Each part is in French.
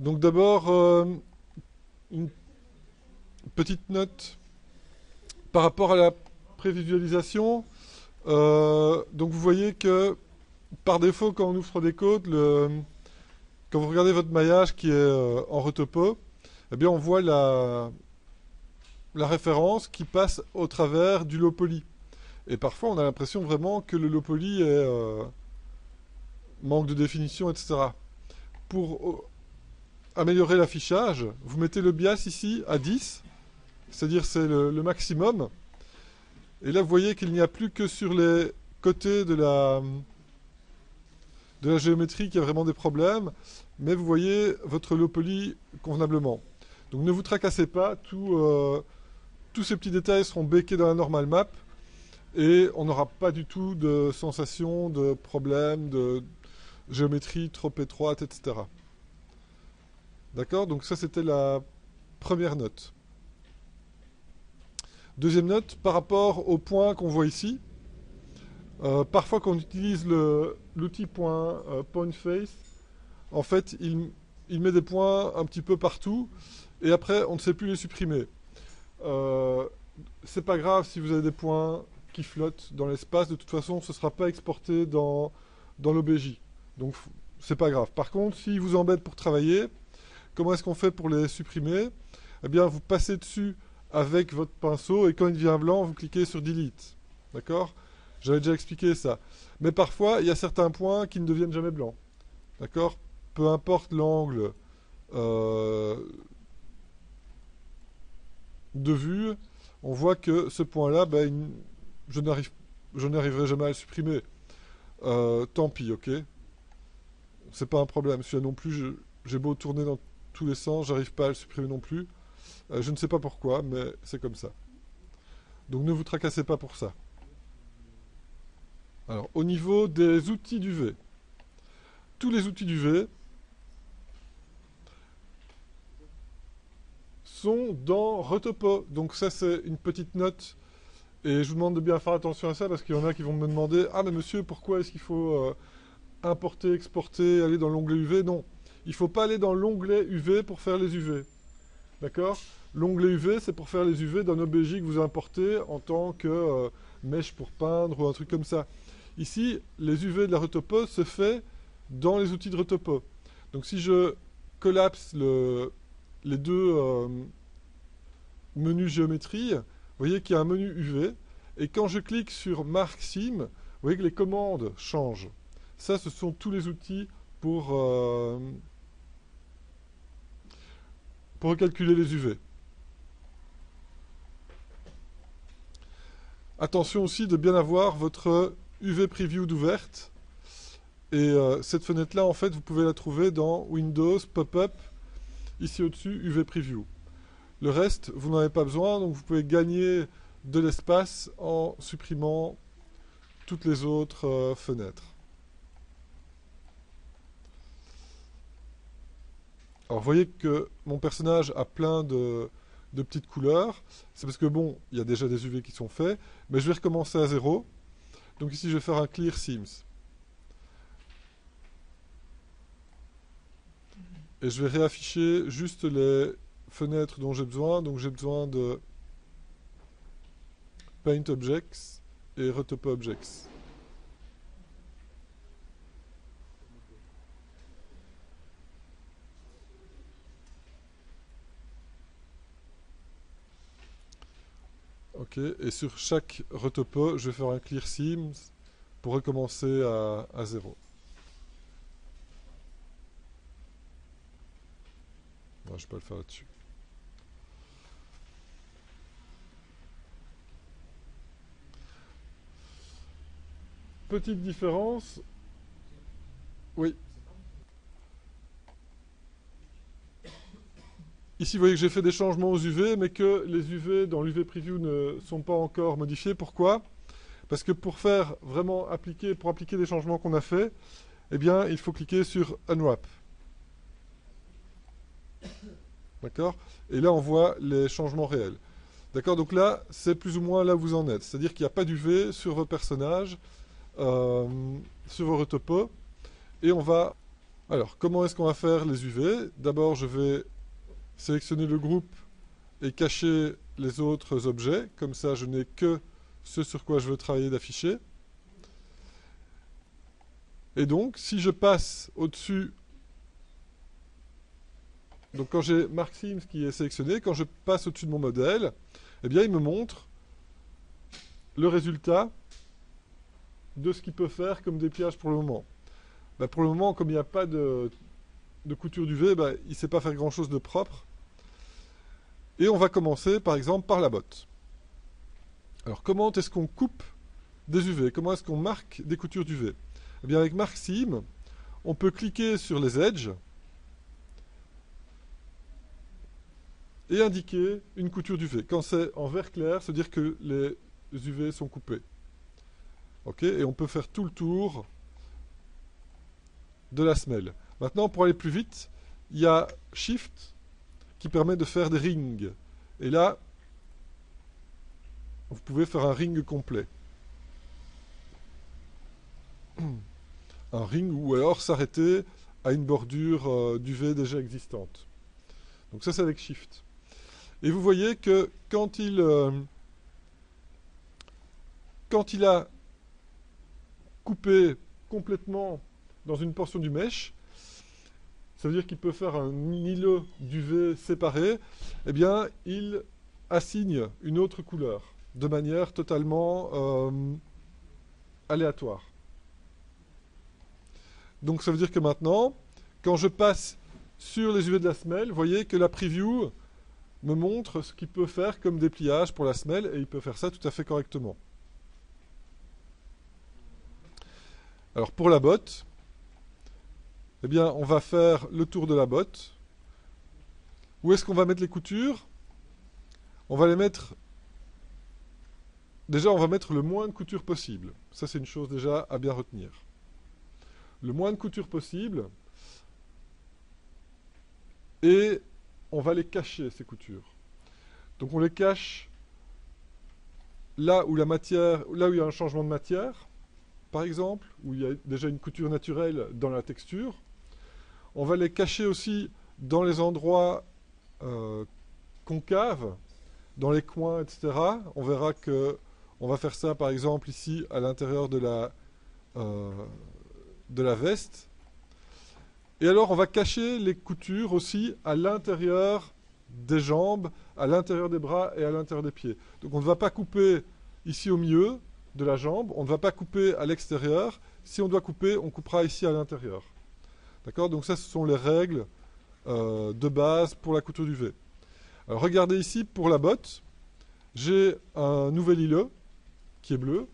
Donc d'abord, une petite note par rapport à la prévisualisation. Donc vous voyez que par défaut, quand on ouvre des codes, quand vous regardez votre maillage qui est en retopo, eh bien on voit la référence qui passe au travers du low poly. Et parfois on a l'impression vraiment que le low poly manque de définition, etc. Pour améliorer l'affichage, vous mettez le bias ici à 10, c'est-à-dire c'est le maximum. Et là vous voyez qu'il n'y a plus que sur les côtés de la géométrie qu'il y a vraiment des problèmes, mais vous voyez votre low poly convenablement. Donc ne vous tracassez pas, tous ces petits détails seront béqués dans la normal map, et on n'aura pas du tout de sensation, de problème, de géométrie trop étroite, etc. D'accord? Donc ça c'était la première note. Deuxième note, par rapport au point qu'on voit ici, parfois quand on utilise l'outil point face, en fait il met des points un petit peu partout, et après on ne sait plus les supprimer. C'est pas grave si vous avez des points qui flottent dans l'espace, de toute façon ce ne sera pas exporté dans l'OBJ. Donc c'est pas grave. Par contre, s'ils vous embêtent pour travailler, comment est-ce qu'on fait pour les supprimer? Eh bien vous passez dessus avec votre pinceau, et quand il devient blanc, vous cliquez sur Delete. D'accord? J'avais déjà expliqué ça. Mais parfois, il y a certains points qui ne deviennent jamais blancs. D'accord? Peu importe l'angle de vue, on voit que ce point-là, ben, je n'arriverai jamais à le supprimer. Tant pis, ok? C'est pas un problème. Celui-là non plus, j'ai beau tourner dans tous les sens, j'arrive pas à le supprimer non plus. Je ne sais pas pourquoi, mais c'est comme ça. Donc ne vous tracassez pas pour ça. Alors, au niveau des outils d'UV, tous les outils d'UV sont dans Retopo. Donc ça, c'est une petite note. Et je vous demande de bien faire attention à ça, parce qu'il y en a qui vont me demander « Ah, mais monsieur, pourquoi est-ce qu'il faut importer, exporter, aller dans l'onglet UV ?» Non, il ne faut pas aller dans l'onglet UV pour faire les UV. D'accord? L'onglet UV, c'est pour faire les UV d'un OBJ que vous importez en tant que mèche pour peindre ou un truc comme ça. Ici, les UV de la Retopo se fait dans les outils de Retopo. Donc si je collapse les deux menus géométrie, vous voyez qu'il y a un menu UV, et quand je clique sur Mark Sim, vous voyez que les commandes changent. Ça, ce sont tous les outils pour recalculer les UV. Attention aussi de bien avoir votre UV Preview d'ouverte. Et cette fenêtre-là, en fait, vous pouvez la trouver dans Windows, Pop-up, ici au-dessus, UV Preview. Le reste, vous n'en avez pas besoin, donc vous pouvez gagner de l'espace en supprimant toutes les autres fenêtres. Alors vous voyez que mon personnage a plein de petites couleurs. C'est parce que bon, il y a déjà des UV qui sont faits, mais je vais recommencer à 0. Donc ici je vais faire un Clear Seams. Et je vais réafficher juste les fenêtres dont j'ai besoin. Donc j'ai besoin de Paint Objects et Retopo Objects. Ok, et sur chaque retopo, je vais faire un Clear Seams pour recommencer à 0. Non, je ne vais pas le faire là-dessus. Petite différence. Oui. Ici, vous voyez que j'ai fait des changements aux UV, mais que les UV dans l'UV Preview ne sont pas encore modifiés. Pourquoi? Parce que pour appliquer les changements qu'on a fait, eh bien, il faut cliquer sur Unwrap. D'accord? Et là, on voit les changements réels. D'accord? Donc là, c'est plus ou moins là où vous en êtes. C'est-à-dire qu'il n'y a pas d'UV sur vos personnages, sur vos retopos. Et on va Alors, comment est-ce qu'on va faire les UV? D'abord, je vais sélectionner le groupe et cacher les autres objets. Comme ça, je n'ai que ce sur quoi je veux travailler d'afficher. Et donc, si je passe au-dessus, donc quand j'ai Mark Sims qui est sélectionné, quand je passe au-dessus de mon modèle, eh bien, il me montre le résultat de ce qu'il peut faire comme dépliage pour le moment. Ben, pour le moment, comme il n'y a pas de couture d'UV, ben, il ne sait pas faire grand-chose de propre. Et on va commencer, par exemple, par la botte. Alors, comment est-ce qu'on coupe des UV? Comment est-ce qu'on marque des coutures d'UV? Eh bien, avec Mark Sim, on peut cliquer sur les edges et indiquer une couture d'UV. Quand c'est en vert clair, ça veut dire que les UV sont coupés. Ok, et on peut faire tout le tour de la semelle. Maintenant, pour aller plus vite, il y a Shift qui permet de faire des rings. Et là, vous pouvez faire un ring complet. Un ring ou alors s'arrêter à une bordure d'UV déjà existante. Donc ça, c'est avec Shift. Et vous voyez que quand il a coupé complètement dans une portion du mesh, ça veut dire qu'il peut faire un îlot d'UV séparé, eh bien, il assigne une autre couleur, de manière totalement aléatoire. Donc ça veut dire que maintenant, quand je passe sur les UV de la semelle, vous voyez que la preview me montre ce qu'il peut faire comme dépliage pour la semelle, et il peut faire ça tout à fait correctement. Alors pour la botte, eh bien on va faire le tour de la botte. Où est-ce qu'on va mettre les coutures? On va les mettre... Déjà, on va mettre le moins de coutures possible. Ça, c'est une chose déjà à bien retenir. Le moins de coutures possible. Et on va les cacher, ces coutures. Donc on les cache là où la matière, là où il y a un changement de matière, par exemple, où il y a déjà une couture naturelle dans la texture. On va les cacher aussi dans les endroits concaves, dans les coins, etc. On verra que on va faire ça, par exemple, ici, à l'intérieur de la veste. Et alors, on va cacher les coutures aussi à l'intérieur des jambes, à l'intérieur des bras et à l'intérieur des pieds. Donc, on ne va pas couper ici au milieu de la jambe, on ne va pas couper à l'extérieur. Si on doit couper, on coupera ici à l'intérieur. D'accord? Donc, ça, ce sont les règles de base pour la couture du V. Alors, regardez ici, pour la botte, j'ai un nouvel îlot qui est bleu.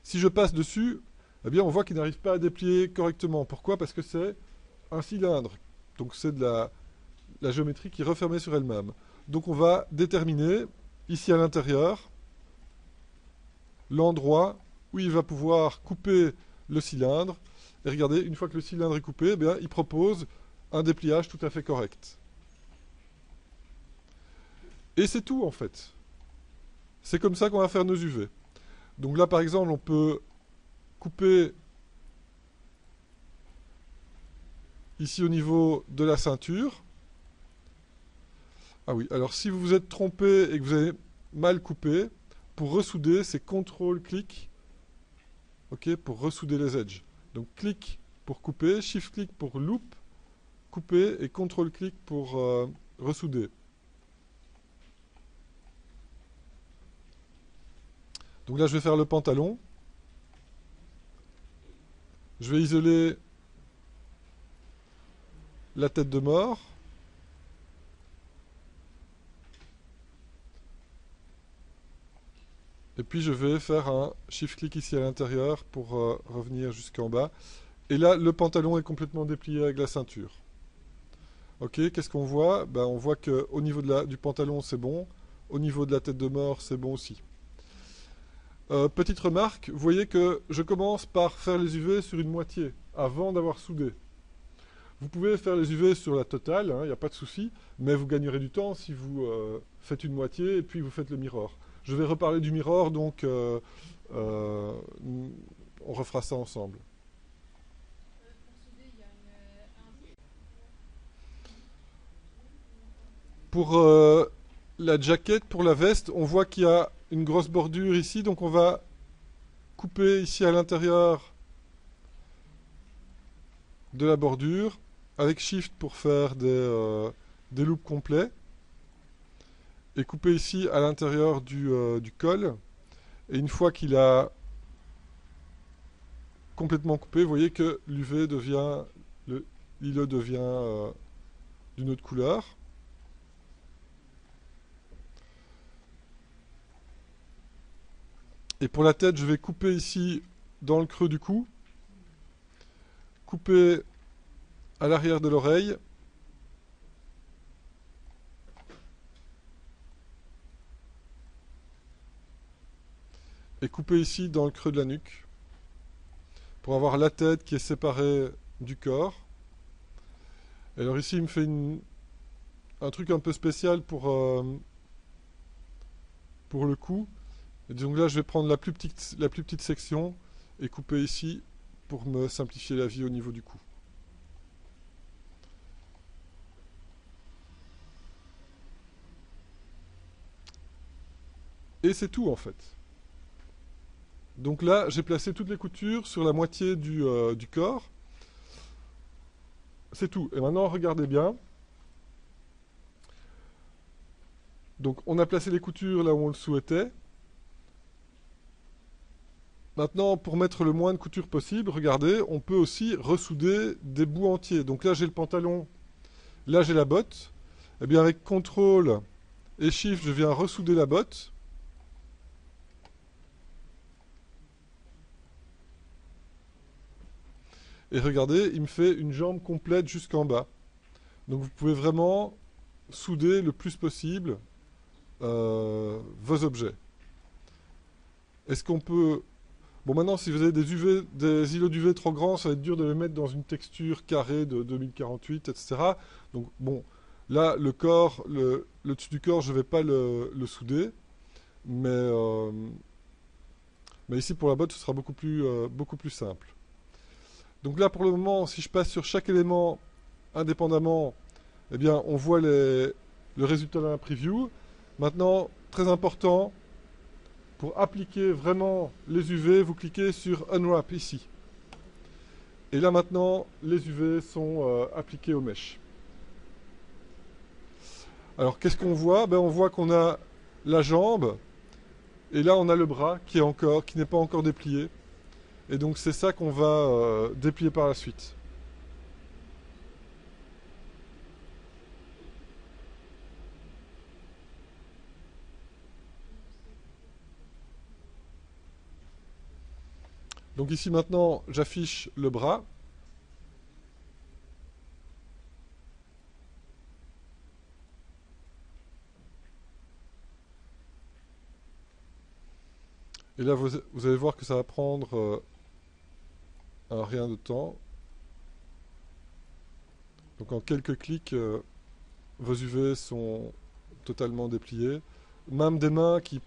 Si je passe dessus, eh bien, on voit qu'il n'arrive pas à déplier correctement. Pourquoi? Parce que c'est un cylindre. Donc, c'est de la géométrie qui est refermée sur elle-même. Donc, on va déterminer, ici à l'intérieur, l'endroit où il va pouvoir couper le cylindre. Et regardez, une fois que le cylindre est coupé, eh bien, il propose un dépliage tout à fait correct. Et c'est tout, en fait. C'est comme ça qu'on va faire nos UV. Donc là, par exemple, on peut couper ici au niveau de la ceinture. Ah oui, alors si vous vous êtes trompé et que vous avez mal coupé, pour ressouder, c'est CTRL-clic, ok, pour ressouder les edges. Donc clic pour couper, Shift-clic pour loop, couper, et CTRL-clic pour ressouder. Donc là, je vais faire le pantalon. Je vais isoler la tête de mort. Et puis je vais faire un shift-clic ici à l'intérieur pour revenir jusqu'en bas. Et là, le pantalon est complètement déplié avec la ceinture. Ok, qu'est-ce qu'on voit? Ben, on voit qu'au niveau du pantalon, c'est bon. Au niveau de la tête de mort, c'est bon aussi. Petite remarque, vous voyez que je commence par faire les UV sur une moitié, avant d'avoir soudé. Vous pouvez faire les UV sur la totale, il n'y a pas de souci, mais vous gagnerez du temps si vous faites une moitié et puis vous faites le mirror. Je vais reparler du mirror, donc on refera ça ensemble. Pour souder, Pour la jaquette, pour la veste, on voit qu'il y a une grosse bordure ici, donc on va couper ici à l'intérieur de la bordure avec Shift pour faire des loupes complets et couper ici à l'intérieur du col. Et une fois qu'il a complètement coupé, vous voyez que l'UV devient, l'ILE devient d'une autre couleur. Et pour la tête, je vais couper ici dans le creux du cou, couper à l'arrière de l'oreille, et couper ici dans le creux de la nuque, pour avoir la tête qui est séparée du corps. Et alors ici, il me fait un truc un peu spécial pour le cou. Et donc là, je vais prendre la plus petite section et couper ici pour me simplifier la vie au niveau du cou. Et c'est tout en fait. Donc là, j'ai placé toutes les coutures sur la moitié du corps. C'est tout. Et maintenant, regardez bien. Donc on a placé les coutures là où on le souhaitait. Maintenant, pour mettre le moins de couture possible, regardez, on peut aussi ressouder des bouts entiers. Donc là, j'ai le pantalon, là, j'ai la botte. Et bien, avec CTRL et SHIFT, je viens ressouder la botte. Et regardez, il me fait une jambe complète jusqu'en bas. Donc vous pouvez vraiment souder le plus possible vos objets. Est-ce qu'on peut... Bon, maintenant, si vous avez des îlots d'UV trop grands, ça va être dur de les mettre dans une texture carrée de 2048, etc. Donc, bon, là, le corps, le dessus du corps, je ne vais pas le souder. Mais ici, pour la botte, ce sera beaucoup plus simple. Donc là, pour le moment, si je passe sur chaque élément indépendamment, eh bien, on voit le résultat d'un preview. Maintenant, très important, pour appliquer vraiment les UV, vous cliquez sur Unwrap ici. Et là maintenant, les UV sont appliqués aux mèches. Alors qu'est-ce qu'on voit? On voit qu'on a la jambe, et là on a le bras qui n'est pas encore déplié. Et donc c'est ça qu'on va déplier par la suite. Donc ici maintenant, j'affiche le bras. Et là, vous allez voir que ça va prendre rien de temps. Donc en quelques clics, vos UV sont totalement dépliés. Même des mains qui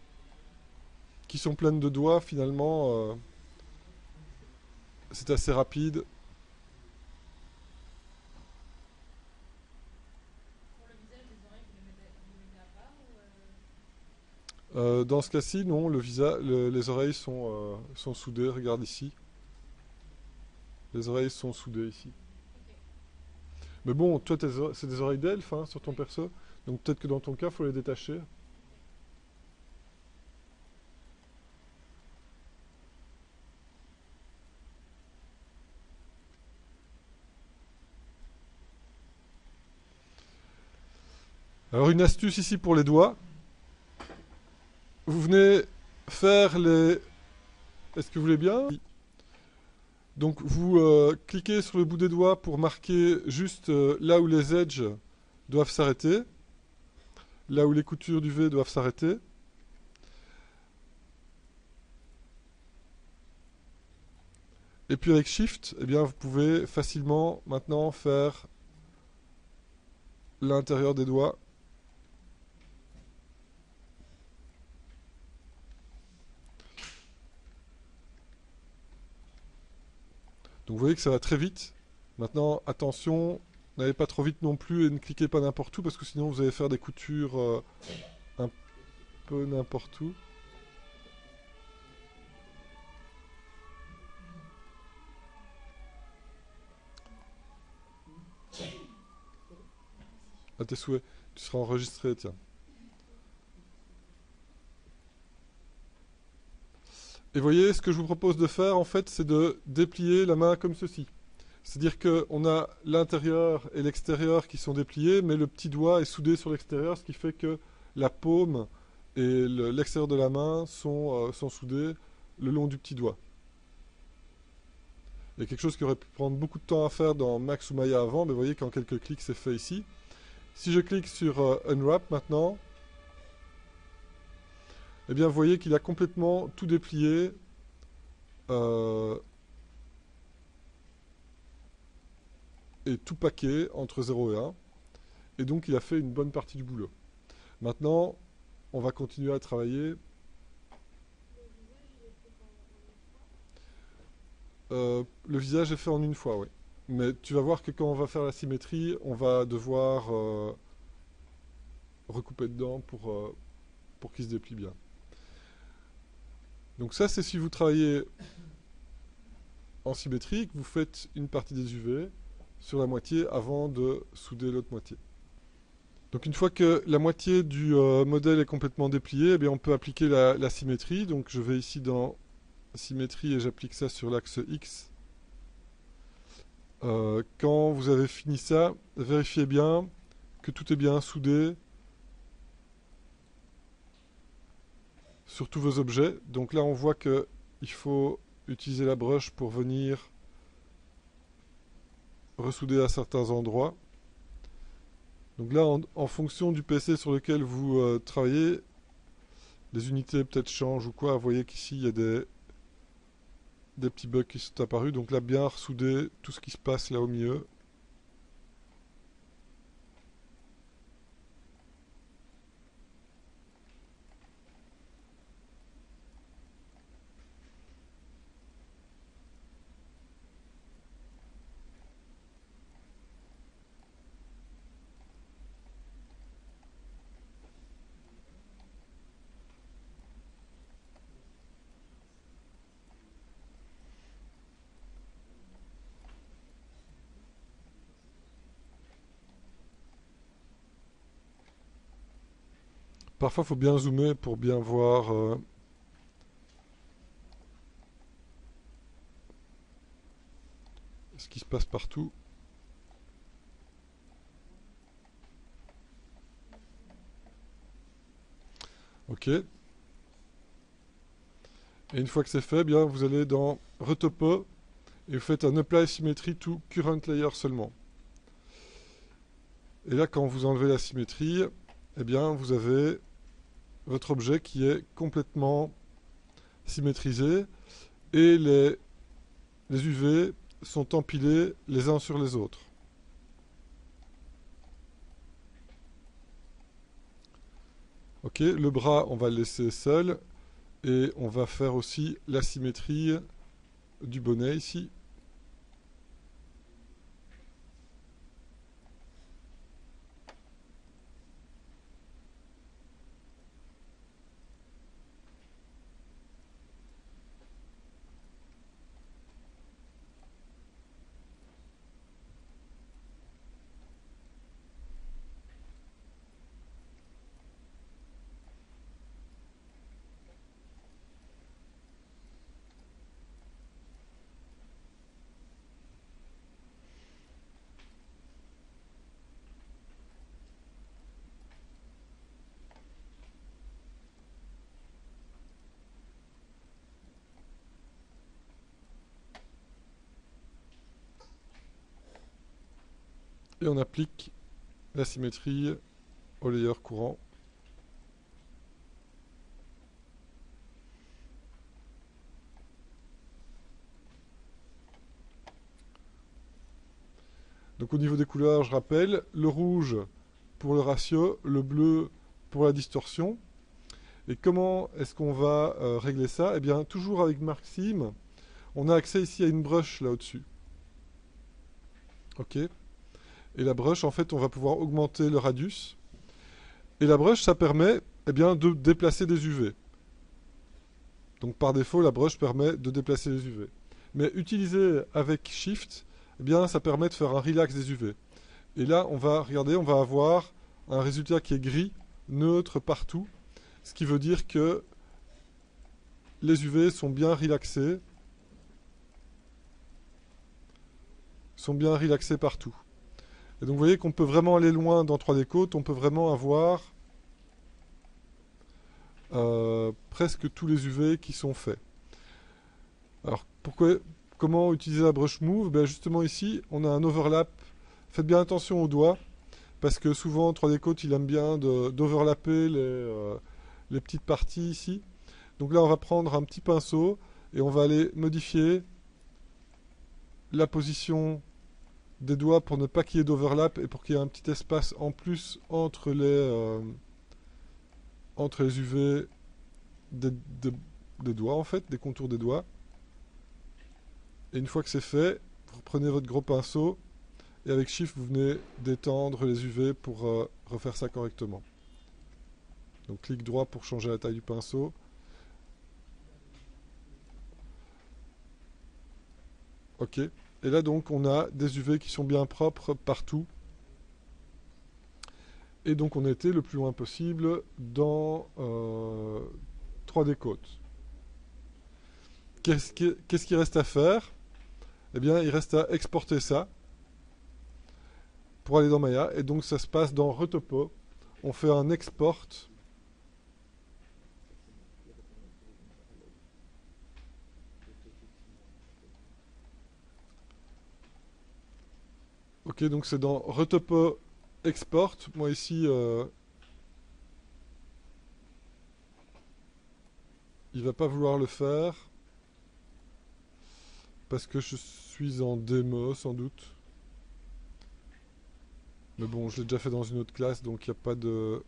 sont pleines de doigts, finalement, c'est assez rapide. Dans ce cas-ci, non, les oreilles sont soudées, regarde ici. Les oreilles sont soudées ici. Mais bon, toi, c'est des oreilles d'elfe hein, sur ton perso. Donc peut-être que dans ton cas, il faut les détacher. Alors une astuce ici pour les doigts. Vous venez faire les... Est-ce que vous voulez bien? Oui. Donc vous cliquez sur le bout des doigts pour marquer juste là où les edges doivent s'arrêter. Là où les coutures du V doivent s'arrêter. Et puis avec Shift, eh bien, vous pouvez facilement maintenant faire l'intérieur des doigts. Donc vous voyez que ça va très vite. Maintenant, attention, N'allez pas trop vite non plus et ne cliquez pas n'importe où parce que sinon vous allez faire des coutures un peu n'importe où. À tes souhaits. Tu seras enregistré, tiens. Et voyez, ce que je vous propose de faire, en fait, c'est de déplier la main comme ceci. C'est-à-dire qu'on a l'intérieur et l'extérieur qui sont dépliés, mais le petit doigt est soudé sur l'extérieur, ce qui fait que la paume et l'extérieur de la main sont soudés le long du petit doigt. Il y a quelque chose qui aurait pu prendre beaucoup de temps à faire dans Max ou Maya avant, mais vous voyez qu'en quelques clics, c'est fait ici. Si je clique sur Unwrap maintenant, eh bien, vous voyez qu'il a complètement tout déplié. Et tout paquet entre 0 et 1. Et donc, il a fait une bonne partie du boulot. Maintenant, on va continuer à travailler. Le visage est fait en une fois, oui. Mais tu vas voir que quand on va faire la symétrie, on va devoir recouper dedans pour qu'il se déplie bien. Donc ça, c'est si vous travaillez en symétrie, que vous faites une partie des UV sur la moitié avant de souder l'autre moitié. Donc une fois que la moitié du modèle est complètement dépliée, eh bien on peut appliquer la symétrie. Donc je vais ici dans symétrie et j'applique ça sur l'axe X. Quand vous avez fini ça, vérifiez bien que tout est bien soudé sur tous vos objets. Donc là on voit qu'il faut utiliser la brush pour venir ressouder à certains endroits. Donc là, en fonction du PC sur lequel vous travaillez, les unités peut-être changent ou quoi. Vous voyez qu'ici, il y a des petits bugs qui sont apparus. Donc là, bien ressouder tout ce qui se passe là au milieu. Parfois, il faut bien zoomer pour bien voir ce qui se passe partout. OK. Et une fois que c'est fait, bien, vous allez dans Retopo et vous faites un Apply Symmetry to Current Layer seulement. Et là, quand vous enlevez la symétrie, eh bien, vous avez votre objet qui est complètement symétrisé et les UV sont empilés les uns sur les autres. Ok, le bras, on va le laisser seul et on va faire aussi la symétrie du bonnet ici. Et on applique la symétrie au layer courant. Donc au niveau des couleurs, je rappelle, le rouge pour le ratio, le bleu pour la distorsion. Et comment est-ce qu'on va régler ça? Eh bien, toujours avec Maxime, on a accès ici à une brush là au-dessus. Ok. Et la brush, en fait, on va pouvoir augmenter le radius. Et la brush, ça permet eh bien, de déplacer des UV. Donc par défaut, la brush permet de déplacer les UV. Mais utilisé avec Shift, eh bien, ça permet de faire un relax des UV. Et là, on va regarder, on va avoir un résultat qui est gris, neutre partout. Ce qui veut dire que les UV sont bien relaxés. Sont bien relaxés partout. Et donc vous voyez qu'on peut vraiment aller loin dans 3D Coat. On peut vraiment avoir presque tous les UV qui sont faits. Alors comment utiliser la brush move? Ben justement ici, on a un overlap. Faites bien attention aux doigts, parce que souvent 3D Coat il aime bien d'overlapper les petites parties ici. Donc là on va prendre un petit pinceau et on va aller modifier la position des doigts pour ne pas qu'il y ait d'overlap et pour qu'il y ait un petit espace en plus entre les UV des doigts en fait, des contours des doigts. Et une fois que c'est fait, vous prenez votre gros pinceau et avec Shift vous venez d'étendre les UV pour refaire ça correctement. Donc clic droit pour changer la taille du pinceau. Ok. Et là donc on a des UV qui sont bien propres partout. Et donc on a été le plus loin possible dans 3D Coat. Qu'est-ce qu'il reste à faire? Eh bien il reste à exporter ça pour aller dans Maya. Et donc ça se passe dans Retopo. On fait un export. Ok, donc c'est dans Retopo Export. Moi ici, il va pas vouloir le faire. Parce que je suis en démo sans doute. Mais bon, je l'ai déjà fait dans une autre classe, donc il n'y a pas de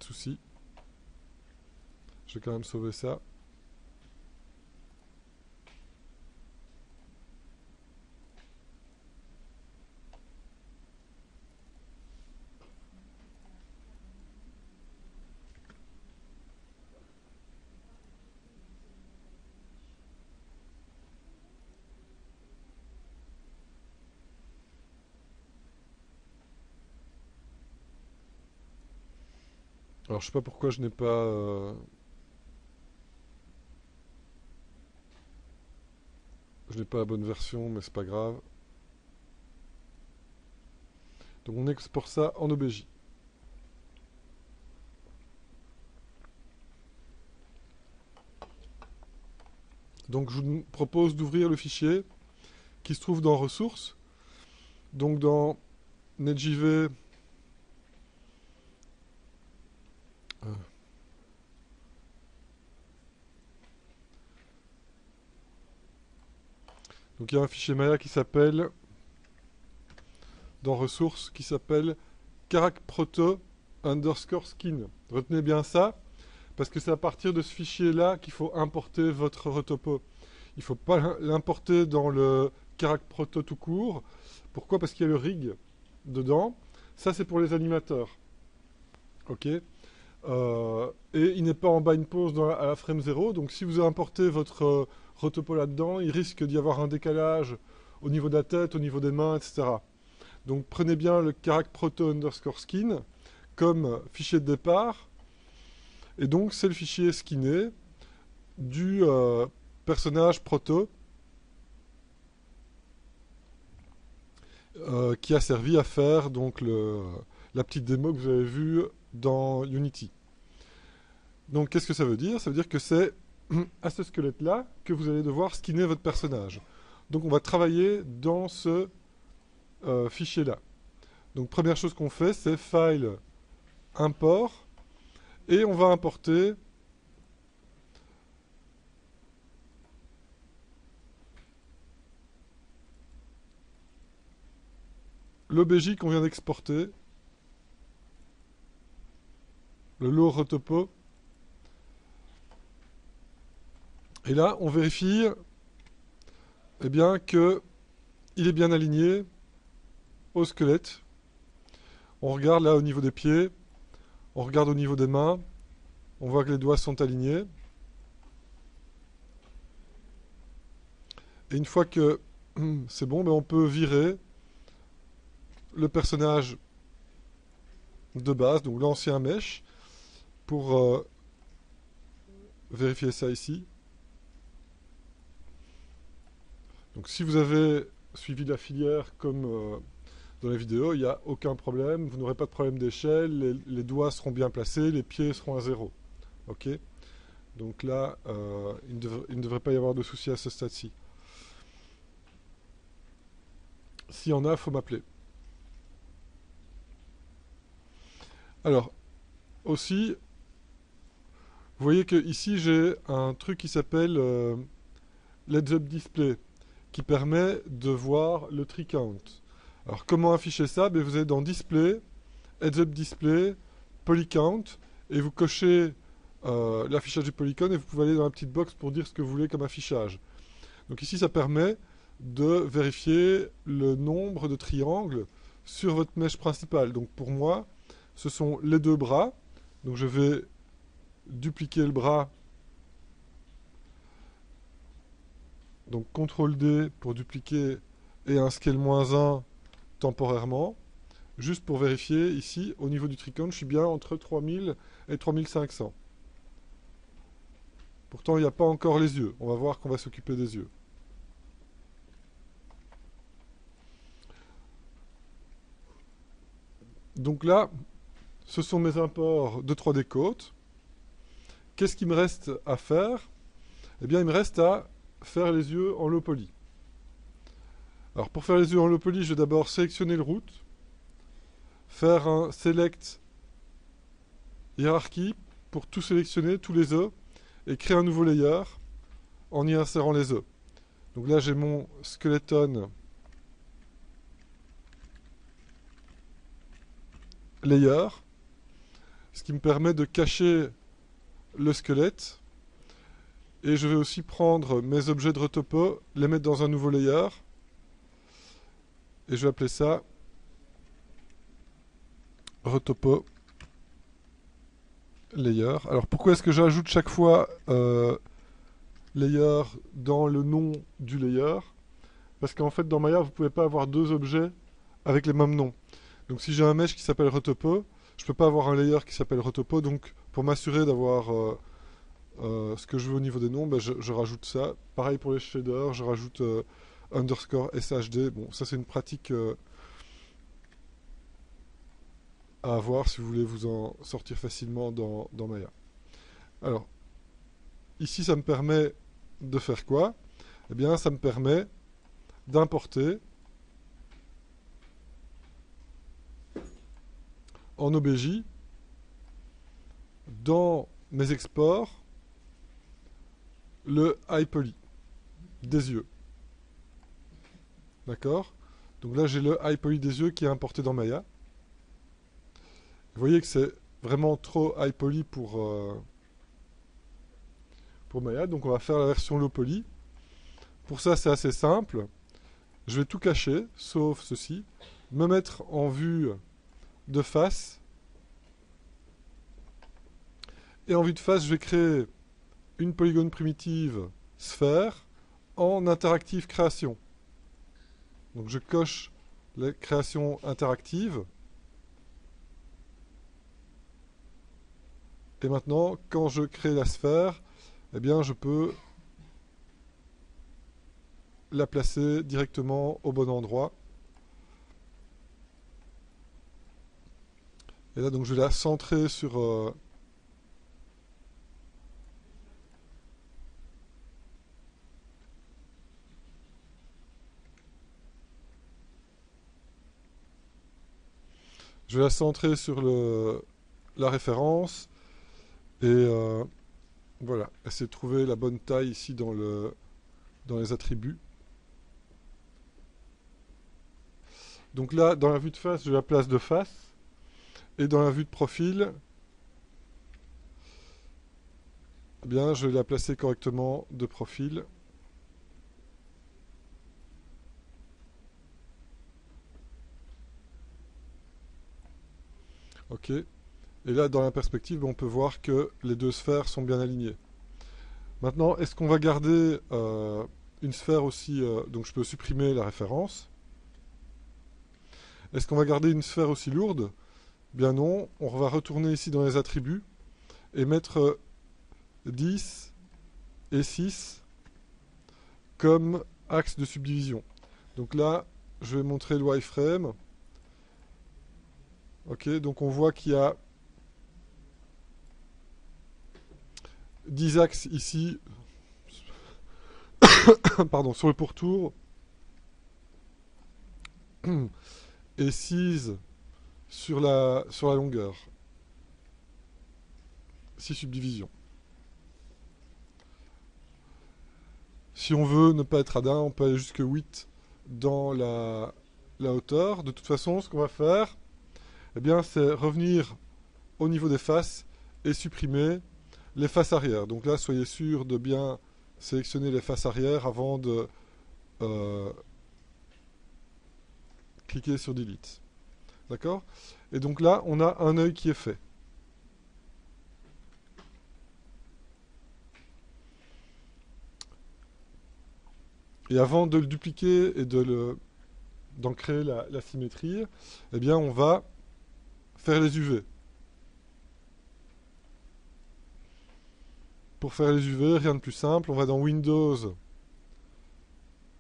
souci. Je vais quand même sauver ça. Alors je sais pas pourquoi je n'ai pas la bonne version, mais c'est pas grave. Donc on exporte ça en OBJ. Donc je vous propose d'ouvrir le fichier qui se trouve dans ressources. Donc dans NetJV, donc il y a un fichier Maya qui s'appelle, dans ressources, qui s'appelle characproto underscore skin. Retenez bien ça, parce que c'est à partir de ce fichier-là qu'il faut importer votre retopo. Il ne faut pas l'importer dans le characproto tout court. Pourquoi? Parce qu'il y a le rig dedans. Ça, c'est pour les animateurs. Ok. Et il n'est pas en bind pose à la frame 0. Donc si vous importez votre retopo là-dedans, il risque d'y avoir un décalage au niveau de la tête, au niveau des mains, etc. Donc prenez bien le characproto underscore skin comme fichier de départ. Et donc c'est le fichier skinné du personnage proto qui a servi à faire donc la petite démo que vous avez vue dans Unity. Donc qu'est-ce que ça veut dire? Ça veut dire que c'est à ce squelette-là que vous allez devoir skinner votre personnage. Donc on va travailler dans ce fichier-là. Donc première chose qu'on fait, c'est File, Import, et on va importer l'OBJ qu'on vient d'exporter, le low retopo. Et là, on vérifie eh bien, que il est bien aligné au squelette. On regarde là au niveau des pieds, on regarde au niveau des mains, on voit que les doigts sont alignés. Et une fois que c'est bon, ben on peut virer le personnage de base, donc l'ancien mesh, pour vérifier ça ici. Donc si vous avez suivi la filière comme dans la vidéo, il n'y a aucun problème, vous n'aurez pas de problème d'échelle, les doigts seront bien placés, les pieds seront à 0. Ok. Donc là, il ne devrait pas y avoir de souci à ce stade-ci. S'il y en a, il faut m'appeler. Alors, aussi, vous voyez que ici j'ai un truc qui s'appelle l'Heads Up Display, qui permet de voir le tree count. Alors comment afficher ça? Ben, vous allez dans Display, Heads Up Display, Polycount, et vous cochez l'affichage du polygone, et vous pouvez aller dans la petite box pour dire ce que vous voulez comme affichage. Donc ici ça permet de vérifier le nombre de triangles sur votre mèche principale. Donc pour moi, ce sont les deux bras. Donc je vais dupliquer le bras. Donc CTRL D pour dupliquer et un scale -1 temporairement. Juste pour vérifier ici, au niveau du tricount, je suis bien entre 3000 et 3500. Pourtant, il n'y a pas encore les yeux. On va voir qu'on va s'occuper des yeux. Donc là, ce sont mes imports de 3D Coat. Qu'est-ce qu'il me reste à faire? Eh bien, il me reste à faire les yeux en low poly. Alors, pour faire les yeux en low poly, je vais d'abord sélectionner le route, faire un select hiérarchie pour tout sélectionner, tous les œufs, et créer un nouveau layer en y insérant les œufs. Donc là, j'ai mon skeleton layer, ce qui me permet de cacher le squelette. Et je vais aussi prendre mes objets de retopo, les mettre dans un nouveau layer. Et je vais appeler ça retopo layer. Alors pourquoi est-ce que j'ajoute chaque fois layer dans le nom du layer? Parce qu'en fait dans Maya vous ne pouvez pas avoir deux objets avec les mêmes noms. Donc si j'ai un mesh qui s'appelle retopo, je ne peux pas avoir un layer qui s'appelle retopo. Donc pour m'assurer d'avoir ce que je veux au niveau des noms, ben, je rajoute ça. Pareil pour les shaders, je rajoute underscore SHD. Bon, ça c'est une pratique à avoir si vous voulez vous en sortir facilement dans Maya. Alors, ici ça me permet de faire quoi? Eh bien, ça me permet d'importer en OBJ dans mes exports le high poly des yeux. D'accord? Donc là, j'ai le high poly des yeux qui est importé dans Maya. Vous voyez que c'est vraiment trop high poly pour Maya. Donc on va faire la version low poly. Pour ça, c'est assez simple. Je vais tout cacher, sauf ceci. Me mettre en vue de face. Et en vue de face, je vais créer une polygone primitive sphère en interactive création. Donc je coche la création interactive. Et maintenant, quand je crée la sphère, eh bien je peux la placer directement au bon endroit. Et là, donc je vais la centrer sur je vais la centrer sur la référence. Et voilà, essayer de trouver la bonne taille ici dans les attributs. Donc là, dans la vue de face, je la place de face. Et dans la vue de profil, eh bien, je vais la placer correctement de profil. Ok. Et là, dans la perspective, ben, on peut voir que les deux sphères sont bien alignées. Maintenant, est-ce qu'on va garder une sphère aussi... donc je peux supprimer la référence. Est-ce qu'on va garder une sphère aussi lourde? Bien non. On va retourner ici dans les attributs et mettre 10 et 6 comme axe de subdivision. Donc là, je vais montrer le wireframe. Ok, donc on voit qu'il y a 10 axes ici pardon, sur le pourtour et 6 sur la longueur. 6 subdivisions. Si on veut ne pas être radin, on peut aller jusque 8 dans la hauteur. De toute façon, ce qu'on va faire, eh bien, c'est revenir au niveau des faces et supprimer les faces arrière. Donc là, soyez sûr de bien sélectionner les faces arrière avant de cliquer sur Delete. D'accord? Et donc là, on a un œil qui est fait. Et avant de le dupliquer et d'en créer la symétrie, eh bien, on va faire les UV. Pour faire les UV, rien de plus simple, on va dans Windows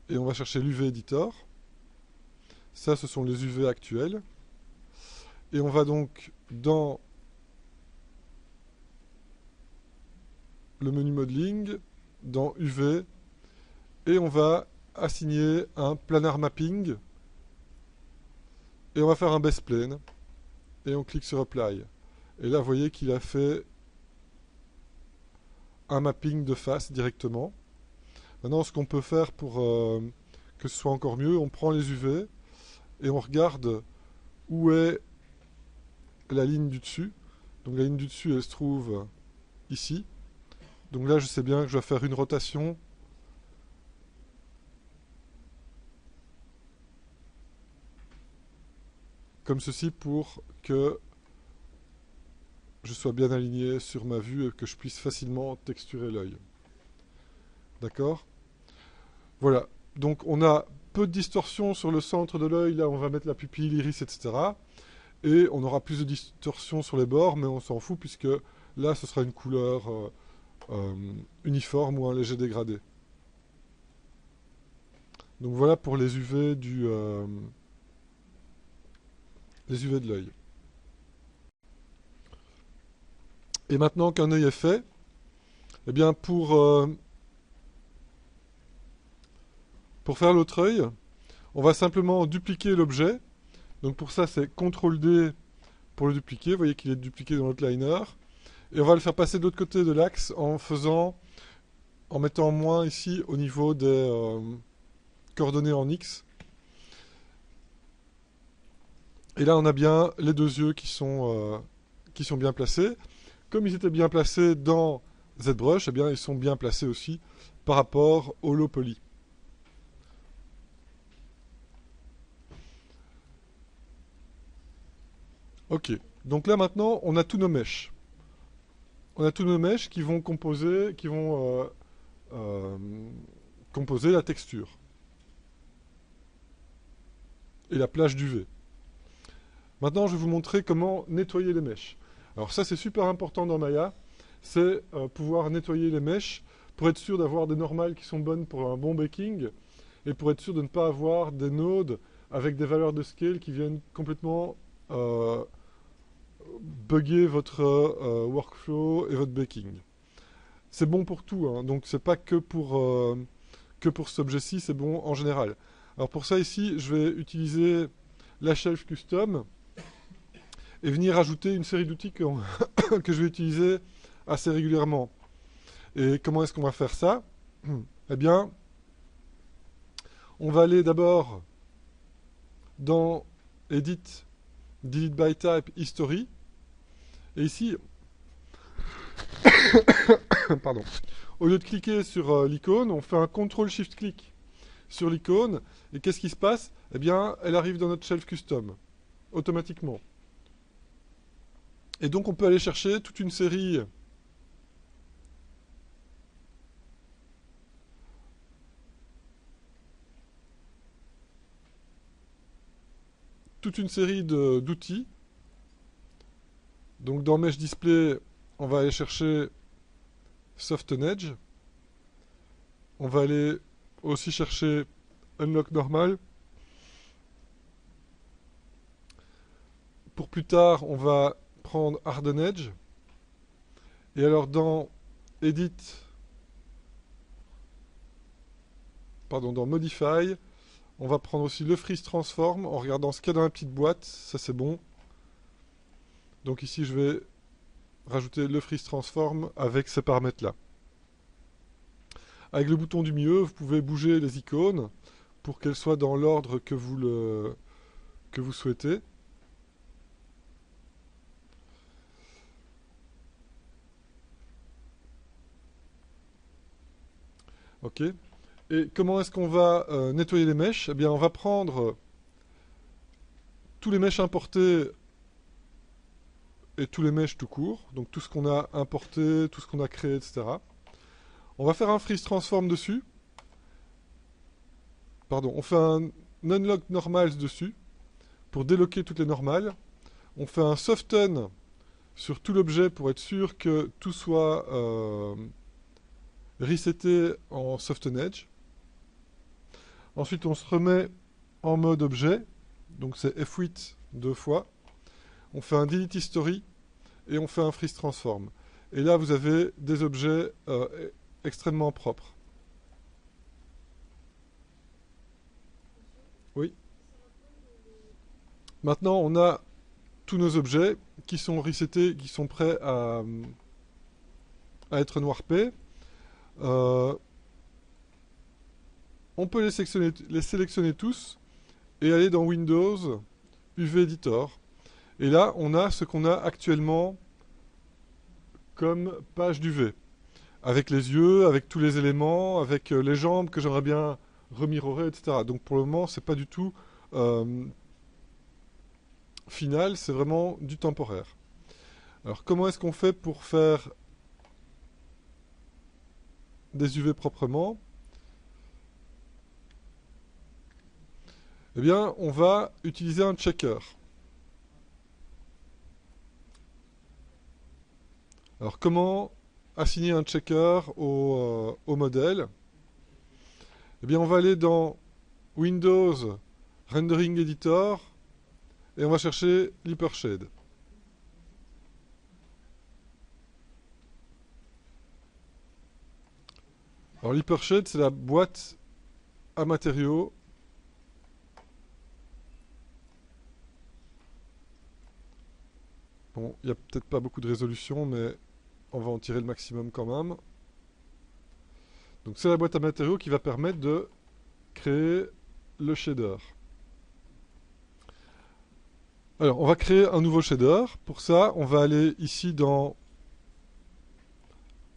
et on va chercher l'UV Editor. Ça, ce sont les UV actuels. Et on va donc dans le menu Modeling, dans UV, et on va assigner un planar mapping, et on va faire un base plane, et on clique sur Apply. Et là, vous voyez qu'il a fait un mapping de face directement. Maintenant, ce qu'on peut faire pour que ce soit encore mieux, on prend les UV, et on regarde où est la ligne du dessus. Donc la ligne du dessus, elle se trouve ici. Donc là, je sais bien que je dois faire une rotation comme ceci pour que je sois bien aligné sur ma vue et que je puisse facilement texturer l'œil. D'accord? Voilà. Donc on a peu de distorsion sur le centre de l'œil. Là, on va mettre la pupille, l'iris, etc. Et on aura plus de distorsion sur les bords, mais on s'en fout puisque là, ce sera une couleur uniforme ou un léger dégradé. Donc voilà pour les UV les UV de l'œil. Et maintenant qu'un œil est fait, eh bien pour faire l'autre œil, on va simplement dupliquer l'objet. Donc pour ça, c'est CTRL-D pour le dupliquer. Vous voyez qu'il est dupliqué dans l'outliner. Et on va le faire passer de l'autre côté de l'axe en mettant moins ici au niveau des coordonnées en X. Et là, on a bien les deux yeux qui sont bien placés. Comme ils étaient bien placés dans ZBrush, eh bien, ils sont bien placés aussi par rapport au low poly. Ok, donc là maintenant, on a tous nos mèches. On a tous nos mèches qui vont composer la texture. Et la plage d'UV. Maintenant, je vais vous montrer comment nettoyer les mèches. Alors ça, c'est super important dans Maya. C'est pouvoir nettoyer les mèches pour être sûr d'avoir des normales qui sont bonnes pour un bon baking et pour être sûr de ne pas avoir des nodes avec des valeurs de scale qui viennent complètement bugger votre workflow et votre baking. C'est bon pour tout, hein, donc c'est pas que pour cet objet-ci, c'est bon en général. Alors pour ça ici, je vais utiliser la shelf custom et venir ajouter une série d'outils que je vais utiliser assez régulièrement. Et comment est-ce qu'on va faire ça? Eh bien, on va aller d'abord dans Edit, Delete by Type, History. Et ici, pardon, au lieu de cliquer sur l'icône, on fait un CTRL-SHIFT-clic sur l'icône. Et qu'est-ce qui se passe? Eh bien, elle arrive dans notre shelf custom, automatiquement. Et donc on peut aller chercher toute une série d'outils. Donc dans Mesh Display, on va aller chercher Soften Edge. On va aller aussi chercher Unlock Normal. Pour plus tard, on va prendre Harden Edge. Et alors dans Edit, dans Modify, on va prendre aussi le Freeze Transform en regardant ce qu'il y a dans la petite boîte. Ça c'est bon. Donc ici je vais rajouter le Freeze Transform avec ces paramètres-là. Avec le bouton du milieu, vous pouvez bouger les icônes pour qu'elles soient dans l'ordre que vous souhaitez. Ok. Et comment est-ce qu'on va nettoyer les mèches? Eh bien, on va prendre tous les mèches importés et tous les mèches tout court. Donc tout ce qu'on a importé, tout ce qu'on a créé, etc. On va faire un freeze transform dessus. Pardon, on fait un unlock normals dessus pour déloquer toutes les normales. On fait un soften sur tout l'objet pour être sûr que tout soit reseté en soften edge. Ensuite, on se remet en mode objet. Donc c'est F8 deux fois. On fait un delete history et on fait un freeze transform. Et là, vous avez des objets extrêmement propres. Oui. Maintenant, on a tous nos objets qui sont resetés, qui sont prêts à être noirpés. On peut les sélectionner tous et aller dans Windows, UV Editor. Et là, on a ce qu'on a actuellement comme page d'UV. Avec les yeux, avec tous les éléments, avec les jambes que j'aimerais bien remirrorer, etc. Donc pour le moment, c'est pas du tout final, c'est vraiment du temporaire. Alors comment est-ce qu'on fait pour faire des UV proprement? Eh bien, on va utiliser un checker. Alors, comment assigner un checker au modèle? Eh bien, on va aller dans Windows, Rendering Editor, et on va chercher l'Hypershade. Alors, l'Hypershade, c'est la boîte à matériaux. Bon, il n'y a peut-être pas beaucoup de résolution, mais on va en tirer le maximum quand même. Donc c'est la boîte à matériaux qui va permettre de créer le shader. Alors, on va créer un nouveau shader. Pour ça, on va aller ici dans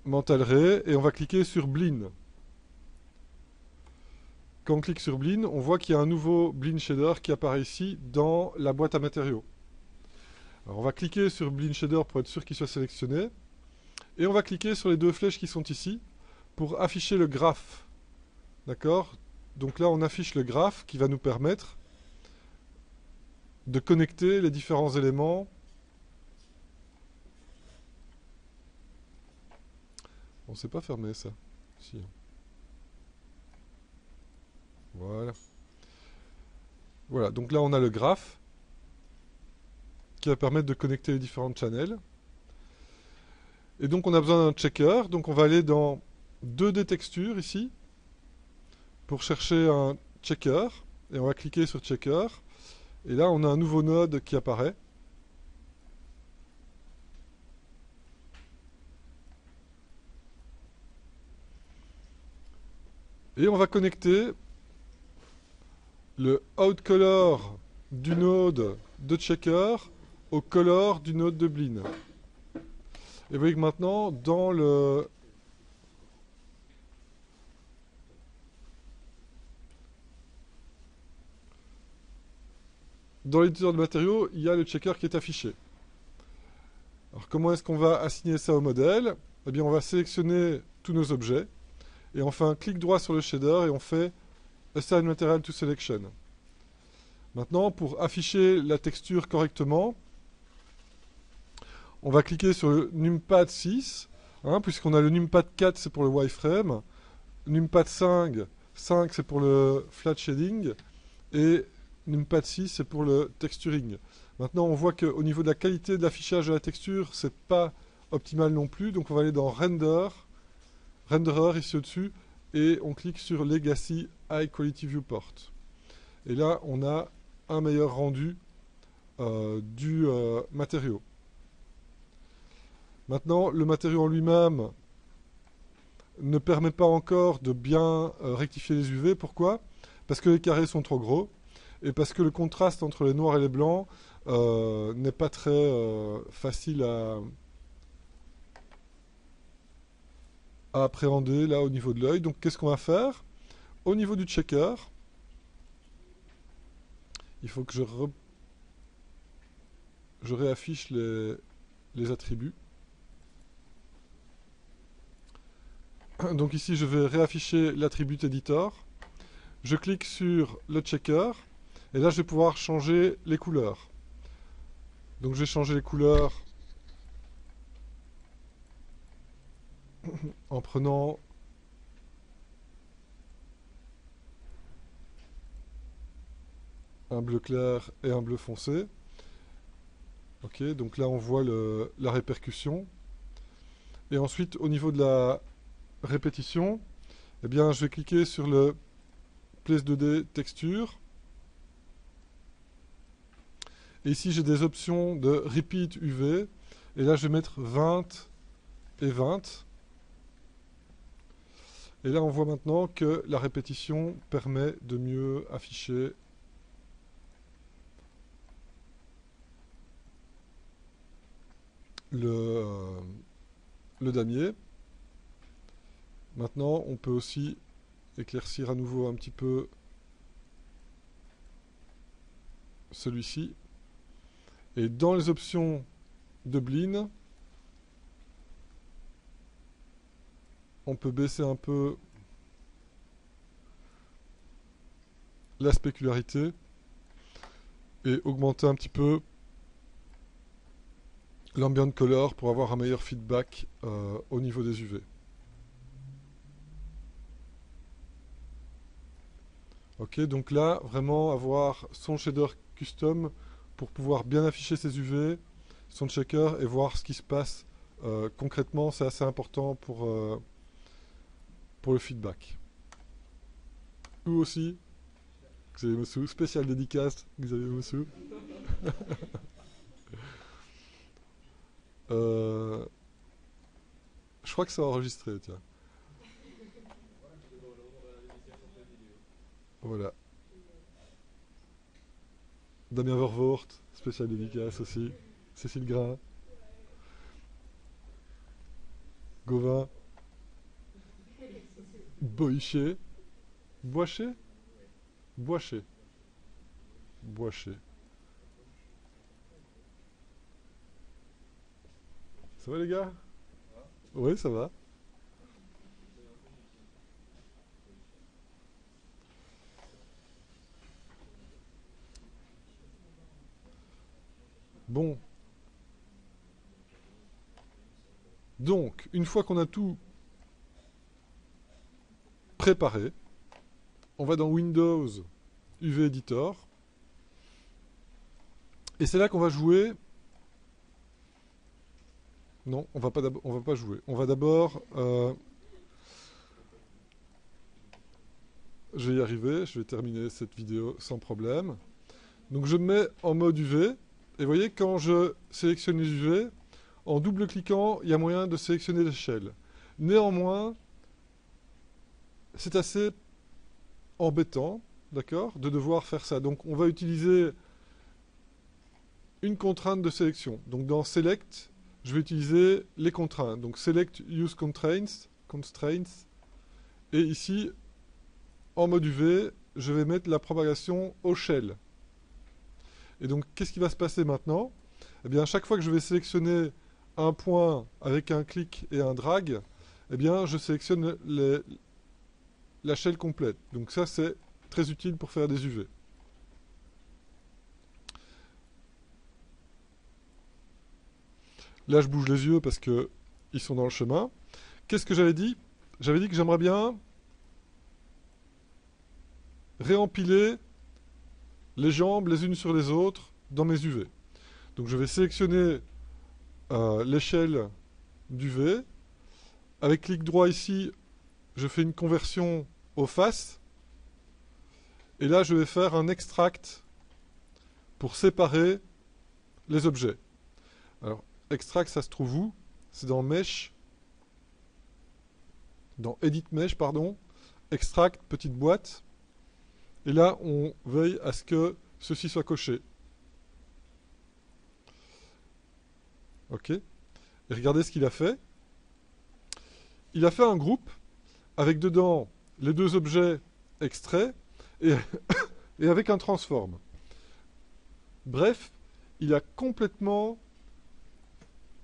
Mental Ray et on va cliquer sur Blinn. Quand on clique sur Blinn, on voit qu'il y a un nouveau Blinn shader qui apparaît ici dans la boîte à matériaux. Alors, on va cliquer sur Blinn shader pour être sûr qu'il soit sélectionné. Et on va cliquer sur les deux flèches qui sont ici pour afficher le graphe. D'accord? Donc là, on affiche le graphe qui va nous permettre de connecter les différents éléments. On ne sait pas fermer ça. Si. Voilà. Voilà, donc là on a le graphe qui va permettre de connecter les différentes channels. Et donc on a besoin d'un checker. Donc on va aller dans 2D textures ici pour chercher un checker. Et on va cliquer sur checker. Et là on a un nouveau node qui apparaît. Et on va connecter le outColor du node de checker au color du node de Blinn. Et vous voyez que maintenant, dans l'éditeur de matériaux, il y a le checker qui est affiché. Alors comment est-ce qu'on va assigner ça au modèle? Eh bien on va sélectionner tous nos objets et on fait un clic droit sur le shader et on fait Assign Material to Selection. Maintenant, pour afficher la texture correctement, on va cliquer sur le numpad 6, puisqu'on a le numpad 4, c'est pour le wireframe, numpad 5 c'est pour le flat shading, et numpad 6, c'est pour le texturing. Maintenant, on voit qu'au niveau de la qualité de l'affichage de la texture, c'est pas optimal non plus, donc on va aller dans Renderer, ici au-dessus, et on clique sur Legacy High Quality Viewport. Et là, on a un meilleur rendu du matériau. Maintenant, le matériau en lui-même ne permet pas encore de bien rectifier les UV. Pourquoi? Parce que les carrés sont trop gros et parce que le contraste entre les noirs et les blancs n'est pas très facile à appréhender là au niveau de l'œil. Donc qu'est-ce qu'on va faire? Au niveau du checker, il faut que je réaffiche les attributs. Donc ici, je vais réafficher l'attribut editor. Je clique sur le checker. Et là, je vais pouvoir changer les couleurs. Donc je vais changer les couleurs en prenant un bleu clair et un bleu foncé. Ok, donc là on voit la répercussion. Et ensuite, au niveau de la répétition, eh bien, je vais cliquer sur le Place 2D Texture. Et ici, j'ai des options de Repeat UV. Et là, je vais mettre 20 et 20. Et là, on voit maintenant que la répétition permet de mieux afficher le damier. Maintenant, on peut aussi éclaircir à nouveau un petit peu celui-ci. Et dans les options de Bleed, on peut baisser un peu la spécularité et augmenter un petit peu l'ambient color pour avoir un meilleur feedback au niveau des UV. Ok, donc là, vraiment avoir son shader custom pour pouvoir bien afficher ses UV, son checker et voir ce qui se passe concrètement, c'est assez important pour le feedback. Ou aussi, Xavier Mossou, spécial dédicace, Xavier Mossou. Je crois que c'est enregistré, tiens. Voilà. Damien Vervoort, spécial dédicace aussi. Cécile Grain. Gauvin. Boïché. Boiché. Boiché. Boiché. Ça va les gars? Oui, ça va. Bon. Donc, une fois qu'on a tout préparé, on va dans Windows UV Editor. Et c'est là qu'on va jouer. Non, on va pas jouer. On va d'abord... je vais y arriver, je vais terminer cette vidéo sans problème. Donc je me mets en mode UV. Et vous voyez, quand je sélectionne les UV, en double-cliquant, il y a moyen de sélectionner l'échelle. Néanmoins, c'est assez embêtant, d'accord, de devoir faire ça. Donc on va utiliser une contrainte de sélection. Donc dans Select, je vais utiliser les contraintes. Donc Select Use Constraints. Et ici, en mode UV, je vais mettre la propagation au shell. Et donc, qu'est-ce qui va se passer maintenant? Eh bien, à chaque fois que je vais sélectionner un point avec un clic et un drag, eh bien, je sélectionne la shell complète. Donc ça, c'est très utile pour faire des UV. Là, je bouge les yeux parce que ils sont dans le chemin. Qu'est-ce que j'avais dit? J'avais dit que j'aimerais bien réempiler les jambes les unes sur les autres dans mes UV. Donc je vais sélectionner l'échelle d'UV. Avec clic droit ici, je fais une conversion aux faces. Et là, je vais faire un extract pour séparer les objets. Alors, extract, ça se trouve où? C'est dans Mesh. Dans Edit Mesh, pardon. Extract, petite boîte. Et là, on veille à ce que ceci soit coché. OK. Et regardez ce qu'il a fait. Il a fait un groupe avec dedans les deux objets extraits et, et avec un transform. Bref, il a complètement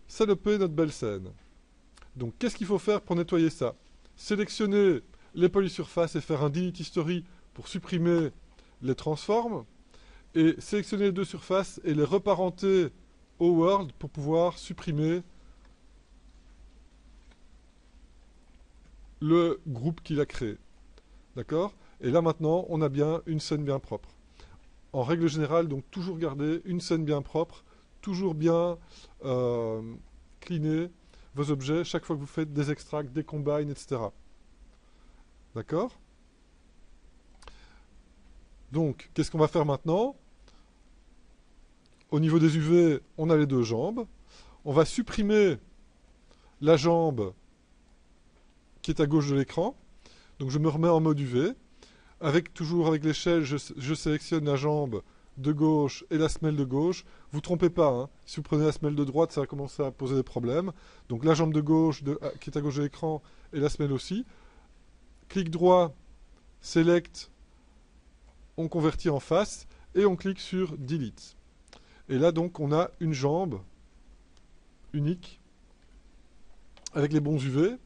salopé notre belle scène. Donc qu'est-ce qu'il faut faire pour nettoyer ça? Sélectionner les polysurfaces et faire un delete history pour supprimer les transforms, et sélectionner les deux surfaces et les reparenter au world pour pouvoir supprimer le groupe qu'il a créé. D'accord? Et là maintenant, on a bien une scène bien propre. En règle générale, donc toujours garder une scène bien propre, toujours bien cleaner vos objets chaque fois que vous faites des extracts, des combines, etc. D'accord? Donc, qu'est-ce qu'on va faire maintenant? Au niveau des UV, on a les deux jambes. On va supprimer la jambe qui est à gauche de l'écran. Donc je me remets en mode UV. Toujours avec l'échelle, je sélectionne la jambe de gauche et la semelle de gauche. Vous ne trompez pas, hein. Si vous prenez la semelle de droite, ça va commencer à poser des problèmes. Donc la jambe de gauche qui est à gauche de l'écran et la semelle aussi. Clic droit, select, on convertit en face et on clique sur delete. Et là donc on a une jambe unique avec les bons UV.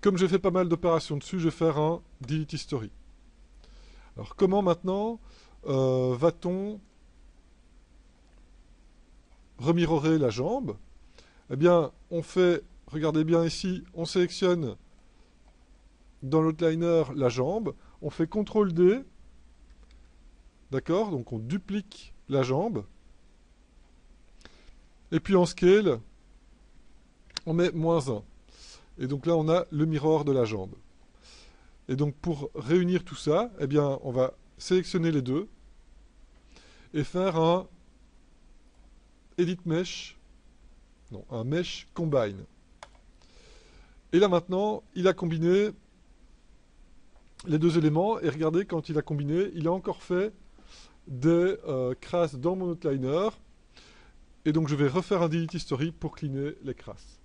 Comme j'ai fait pas mal d'opérations dessus, je vais faire un delete history. Alors comment maintenant va-t-on remirorer la jambe? Eh bien, on fait, regardez bien ici, on sélectionne dans l'outliner la jambe, on fait CTRL D, d'accord? Donc on duplique la jambe, et puis en scale, on met -1. Et donc là, on a le mirror de la jambe. Et donc pour réunir tout ça, eh bien, on va sélectionner les deux et faire un Edit Mesh, non, un Mesh Combine. Et là maintenant, il a combiné les deux éléments, et regardez, quand il a combiné, il a encore fait des crasses dans mon outliner, et donc je vais refaire un delete history pour cleaner les crasses.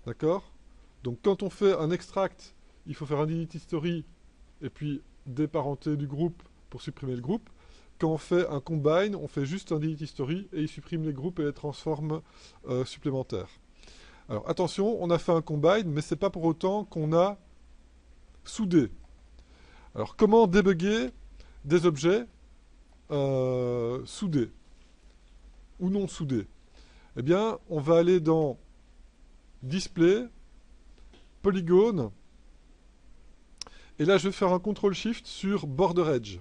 D'accord? Donc quand on fait un extract, il faut faire un delete history et puis déparenter du groupe pour supprimer le groupe. Quand on fait un combine, on fait juste un delete history et il supprime les groupes et les transforme supplémentaires. Alors attention, on a fait un combine, mais c'est pas pour autant qu'on a soudé. Alors comment débugger des objets soudés ou non soudés? Eh bien, on va aller dans Display, Polygone, et là je vais faire un CTRL-SHIFT sur Border Edge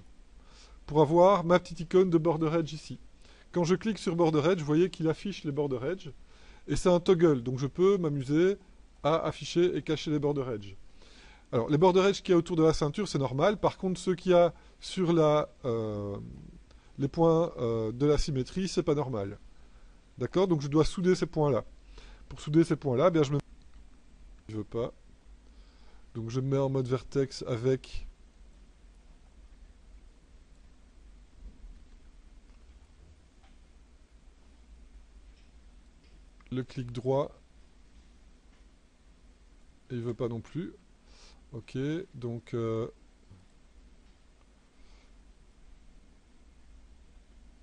pour avoir ma petite icône de Border Edge ici. Quand je clique sur Border Edge, vous voyez qu'il affiche les Border Edge, et c'est un toggle, donc je peux m'amuser à afficher et cacher les Border Edge. Alors, les Border Edge qu'il y a autour de la ceinture, c'est normal. Par contre, ceux qu'il y a sur les points de la symétrie, c'est pas normal. D'accord? Donc je dois souder ces points-là. Pour souder ces points-là, bien je me... Je veux pas. Donc je me mets en mode vertex avec le clic droit. Et il veut pas non plus. Ok, donc...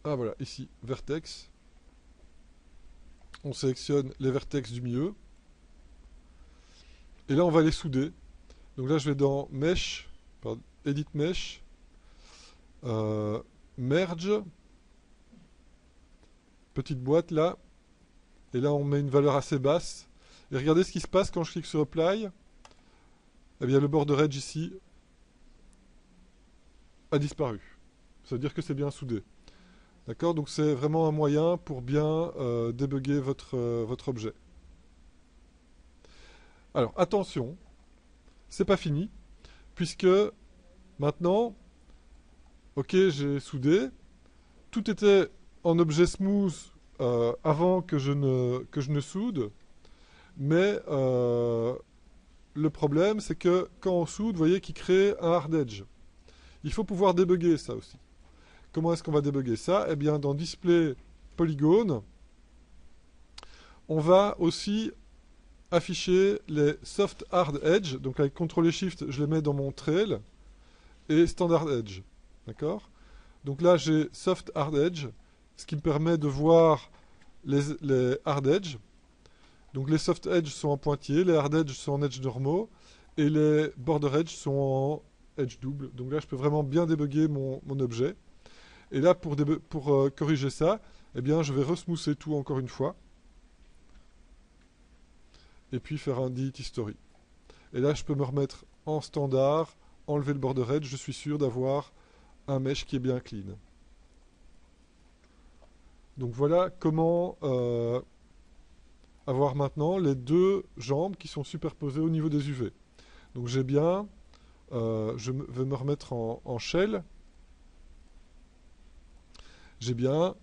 ah voilà, ici, vertex. On sélectionne les vertex du milieu. Et là, on va les souder. Donc là, je vais dans Mesh, pardon, Edit Mesh, Merge, petite boîte là. Et là, on met une valeur assez basse. Et regardez ce qui se passe quand je clique sur Apply. Eh bien, le border edge ici a disparu. Ça veut dire que c'est bien soudé. D'accord? Donc c'est vraiment un moyen pour bien débugger votre objet. Alors attention, c'est pas fini, puisque maintenant, ok, j'ai soudé, tout était en objet smooth avant que je ne soude, mais le problème c'est que quand on soude, vous voyez qu'il crée un hard edge. Il faut pouvoir débugger ça aussi. Comment est-ce qu'on va débugger ça? Eh bien, dans Display Polygone, on va aussi afficher les Soft Hard Edge. Donc avec CTRL et SHIFT, je les mets dans mon trail. Et Standard Edge. D'accord? Donc là, j'ai Soft Hard Edge, ce qui me permet de voir les Hard Edge. Donc les Soft Edge sont en pointillé, les Hard Edge sont en edge normaux, et les Border Edge sont en edge double. Donc là, je peux vraiment bien débugger mon objet. Et là, pour corriger ça, eh bien, je vais resmousser tout encore une fois. Et puis faire un delete history. Et là, je peux me remettre en standard, enlever le border edge. Je suis sûr d'avoir un mesh qui est bien clean. Donc voilà comment avoir maintenant les deux jambes qui sont superposées au niveau des UV. Donc j'ai bien, je vais me remettre en shell. J'ai bien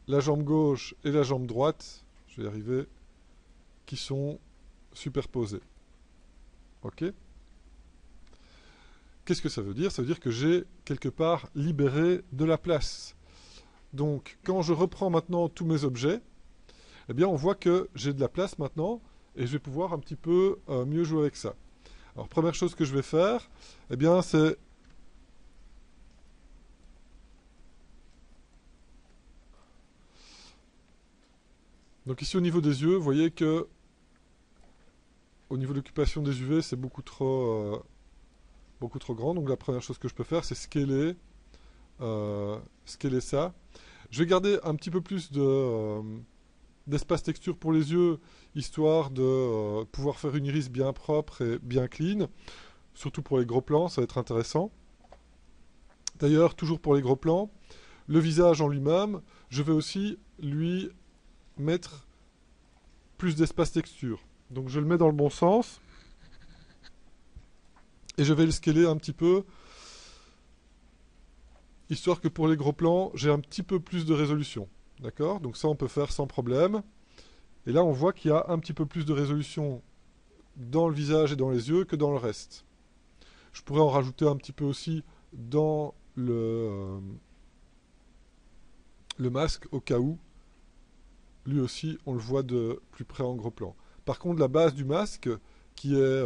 la jambe gauche et la jambe droite, je vais y arriver, qui sont superposées. Ok? Qu'est-ce que ça veut dire? Ça veut dire que j'ai quelque part libéré de la place. Donc quand je reprends maintenant tous mes objets, eh bien on voit que j'ai de la place maintenant et je vais pouvoir un petit peu mieux jouer avec ça. Alors première chose que je vais faire, eh bien c'est donc ici au niveau des yeux, vous voyez que au niveau de l'occupation des UV, c'est beaucoup trop grand. Donc la première chose que je peux faire, c'est scaler ça. Je vais garder un petit peu plus d'espace texture pour les yeux, histoire de pouvoir faire une iris bien propre et bien clean. Surtout pour les gros plans, ça va être intéressant. D'ailleurs, toujours pour les gros plans, le visage en lui-même, je vais aussi lui mettre plus d'espace texture. Donc je le mets dans le bon sens. Et je vais le scaler un petit peu, histoire que pour les gros plans, j'ai un petit peu plus de résolution. D'accord? Donc ça, on peut faire sans problème. Et là, on voit qu'il y a un petit peu plus de résolution dans le visage et dans les yeux que dans le reste. Je pourrais en rajouter un petit peu aussi dans le masque, au cas où. Lui aussi, on le voit de plus près en gros plan. Par contre, la base du masque, qui est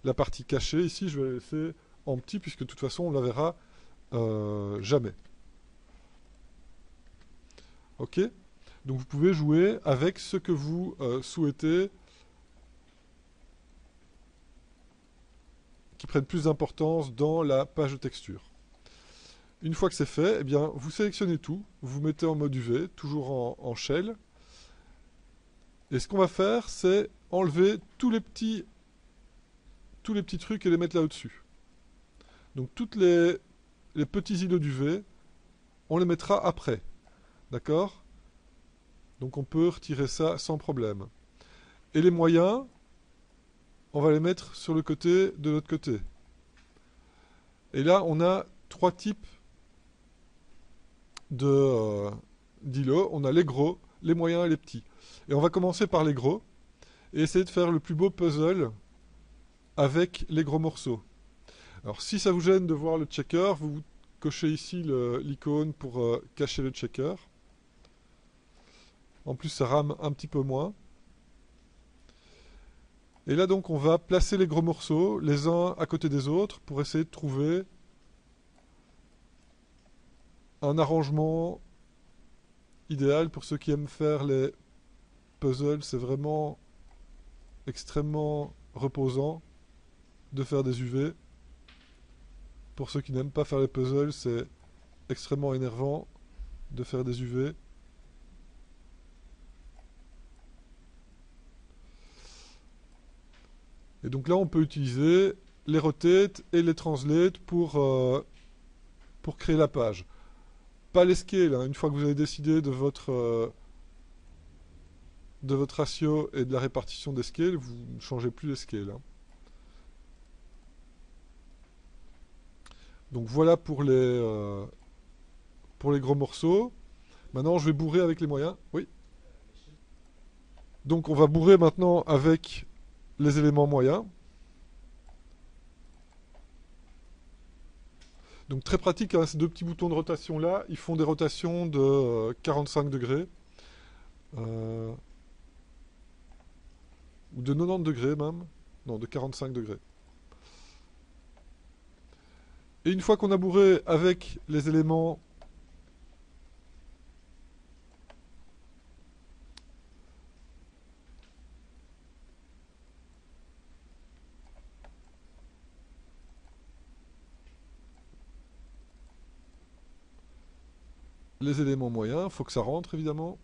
la partie cachée, ici, je vais la laisser en petit, puisque de toute façon, on la verra jamais. Ok? Donc vous pouvez jouer avec ce que vous souhaitez qui prenne plus d'importance dans la page de texture. Une fois que c'est fait, eh bien, vous sélectionnez tout, vous mettez en mode UV, toujours en shell. Et ce qu'on va faire, c'est enlever tous les petits trucs et les mettre là au-dessus. Donc toutes les petits îlots d'UV, on les mettra après. D'accord? Donc on peut retirer ça sans problème. Et les moyens, on va les mettre sur le côté de l'autre côté. Et là, on a trois types d'îlots. On a les gros, les moyens et les petits. Et on va commencer par les gros et essayer de faire le plus beau puzzle avec les gros morceaux. Alors si ça vous gêne de voir le checker, vous cochez ici l'icône pour cacher le checker. En plus, ça rame un petit peu moins. Et là, donc, on va placer les gros morceaux, les uns à côté des autres, pour essayer de trouver un arrangement idéal pour ceux qui aiment faire les puzzles. C'est vraiment extrêmement reposant de faire des UV. Pour ceux qui n'aiment pas faire les puzzles, c'est extrêmement énervant de faire des UV. Et donc là, on peut utiliser les rotate et les translate pour créer la page. Pas les scale, hein. Une fois que vous avez décidé de votre ratio et de la répartition des scales, vous ne changez plus les scales, hein. Donc voilà pour les gros morceaux. Maintenant, je vais bourrer avec les moyens. Oui. Donc on va bourrer maintenant avec les éléments moyens. Donc très pratique, hein, ces deux petits boutons de rotation là, ils font des rotations de 45 degrés. Ou de 90 degrés même. Non, de 45 degrés. Et une fois qu'on a bourré avec les éléments moyens, il faut que ça rentre évidemment.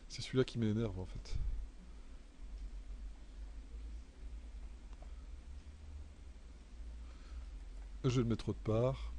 C'est celui-là qui m'énerve en fait. Je vais le mettre autre part.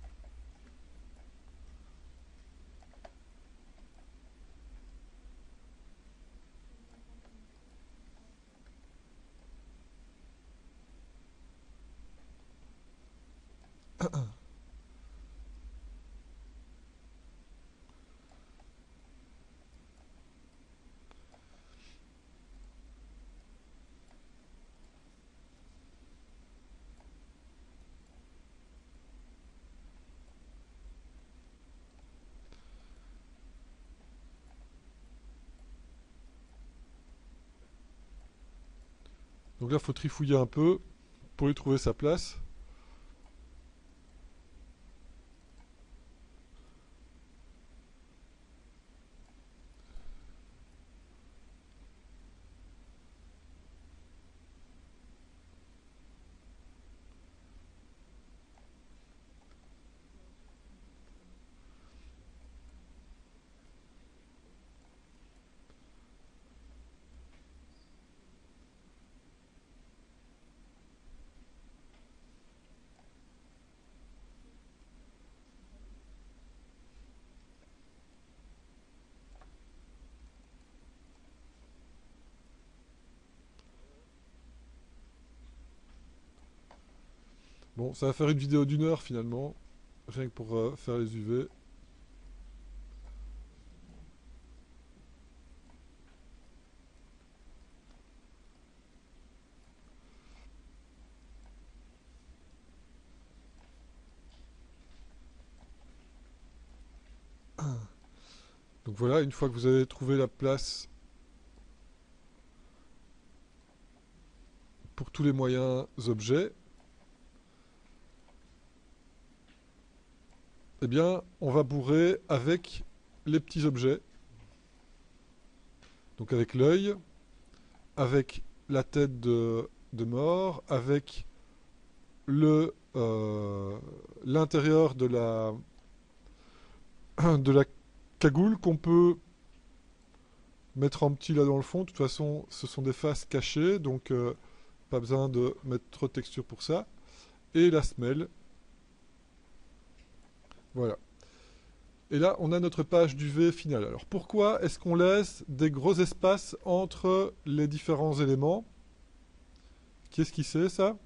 Donc là, il faut trifouiller un peu pour lui trouver sa place. Bon, ça va faire une vidéo d'1 heure finalement, rien que pour faire les UV. Donc voilà, une fois que vous avez trouvé la place pour tous les moyens objets, eh bien, on va bourrer avec les petits objets. Donc avec l'œil, avec la tête de mort, avec l'intérieur de la cagoule qu'on peut mettre en petit là dans le fond. De toute façon, ce sont des faces cachées, donc pas besoin de mettre trop de texture pour ça. Et la semelle. Voilà. Et là, on a notre page d'UV finale. Alors pourquoi est-ce qu'on laisse des gros espaces entre les différents éléments? Qu'est-ce qui sait ça?